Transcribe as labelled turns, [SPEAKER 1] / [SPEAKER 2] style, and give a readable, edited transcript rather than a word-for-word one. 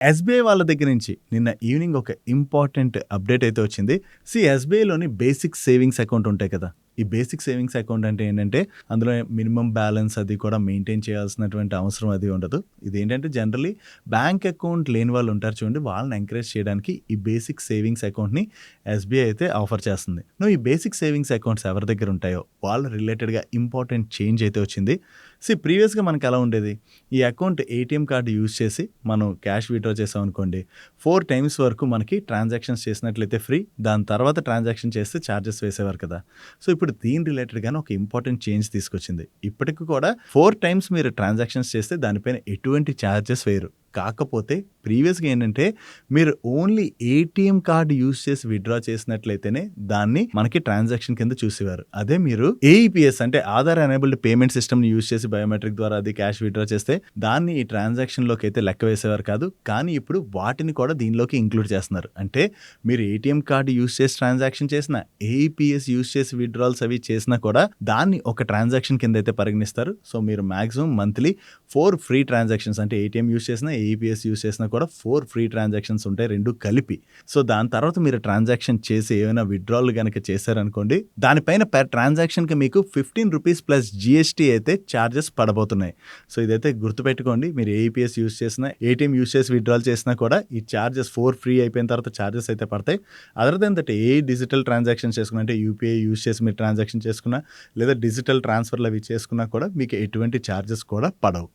[SPEAKER 1] SBI వాళ్ళ దగ్గర నుంచి నిన్న ఈవినింగ్ ఒక ఇంపార్టెంట్ అప్డేట్ అయితే వచ్చింది. ఎస్‌బీఐలోని బేసిక్ సేవింగ్స్ అకౌంట్ ఉంటాయి కదా! ఈ బేసిక్ సేవింగ్స్ అకౌంట్ అంటే ఏంటంటే, అందులో మినిమమ్ బ్యాలెన్స్ అది కూడా మెయింటైన్ చేయాల్సినటువంటి అవసరం అది ఉండదు. ఇదేంటంటే జనరల్లీ బ్యాంక్ అకౌంట్ లేని వాళ్ళు ఉంటారు చూడండి, వాళ్ళని ఎంకరేజ్ చేయడానికి ఈ బేసిక్ సేవింగ్స్ అకౌంట్‌ని ఎస్‌బీఐ అయితే ఆఫర్ చేస్తుంది. ఈ బేసిక్ సేవింగ్స్ అకౌంట్స్ ఎవరి దగ్గర ఉంటాయో వాళ్ళ రిలేటెడ్‌గా ఇంపార్టెంట్ చేంజ్ అయితే వచ్చింది. ప్రీవియస్‌గా మనకు ఎలా ఉండేది? ఈ అకౌంట్ ఏటీఎం కార్డ్ యూజ్ చేసి మనం క్యాష్ విత్‌డ్రా చేసామనుకోండి, 4 టైమ్స్ వరకు మనకి ట్రాన్సాక్షన్స్ చేసినట్లయితే ఫ్రీ. దాని తర్వాత ట్రాన్సాక్షన్ చేస్తే చార్జెస్ వేసేవారు కదా! ఇప్పుడు దీని రిలేటెడ్‌గానే ఒక ఇంపార్టెంట్ చేంజ్ తీసుకొచ్చింది. ఇప్పటికి కూడా 4 టైమ్స్ మీరు ట్రాన్సాక్షన్స్ చేస్తే దానిపైన ఎటువంటి చార్జెస్ వేయరు. కాకపోతే ప్రీవియస్‌గా ఏంటంటే, మీరు ఓన్లీ ఏటీఎం కార్డ్ యూజ్ చేసి విత్‌డ్రా చేసినట్లయితేనే దాన్ని మనకి ట్రాన్సాక్షన్ కింద చూసేవారు. అదే మీరు ఏఈపీఎస్ అంటే ఆధార్ ఎనేబుల్డ్ పేమెంట్ సిస్టమ్‌ని యూజ్ చేసి బయోమెట్రిక్ ద్వారా అది క్యాష్ విత్‌డ్రా చేస్తే దాన్ని ఈ ట్రాన్సాక్షన్‌లోకి అయితే లెక్క వేసేవారు కాదు. కానీ ఇప్పుడు వాటిని కూడా దీనిలోకి ఇంక్లూడ్ చేస్తున్నారు. అంటే మీరు ఏటీఎం కార్డ్ యూజ్ చేసి ట్రాన్సాక్షన్ చేసినా, ఏఈపీఎస్ యూజ్ చేసి విత్‌డ్రాల్స్ అవి చేసినా కూడా దాన్ని ఒక ట్రాన్సాక్షన్ కింద అయితే పరిగణిస్తారు. మీరు మాక్సిమం మంత్లీ 4 ఫ్రీ ట్రాన్సాక్షన్స్ అంటే ఏటీఎం యూజ్ చేసినా, ఏఈపీఎస్ యూజ్ చేసినా కూడా 4 ఫ్రీ ట్రాన్సాక్షన్స్ ఉంటాయి 2 కలిపి. దాని తర్వాత మీరు ట్రాన్సాక్షన్ చేసి ఏమైనా విత్‌డ్రాల్ గనక చేశారనుకోండి, దానిపైన పర్ ట్రాన్సాక్షన్‌కి మీకు ₹15 ప్లస్ జీఎస్టీ అయితే చార్జెస్ పడబోతున్నాయి. ఇదైతే గుర్తుపెట్టుకోండి. మీరు ఏఈపీఎస్ యూజ్ చేసినా, ఏటీఎం యూజ్ చేసి విత్‌డ్రాల్ చేసినా కూడా ఈ చార్జెస్ 4 ఫ్రీ అయిపోయిన తర్వాత చార్జెస్ అయితే పడతాయి. Other than that a digital transactions చేసుకున్నా అంటే యూపీఐ యూజ్ చేసి మీరు ట్రాన్సాక్షన్ చేసుకున్నా, లేదా డిజిటల్ ట్రాన్స్‌ఫర్‌లు అవి చేసుకున్నా కూడా మీకు ఎటువంటి చార్జెస్ కూడా పడవు.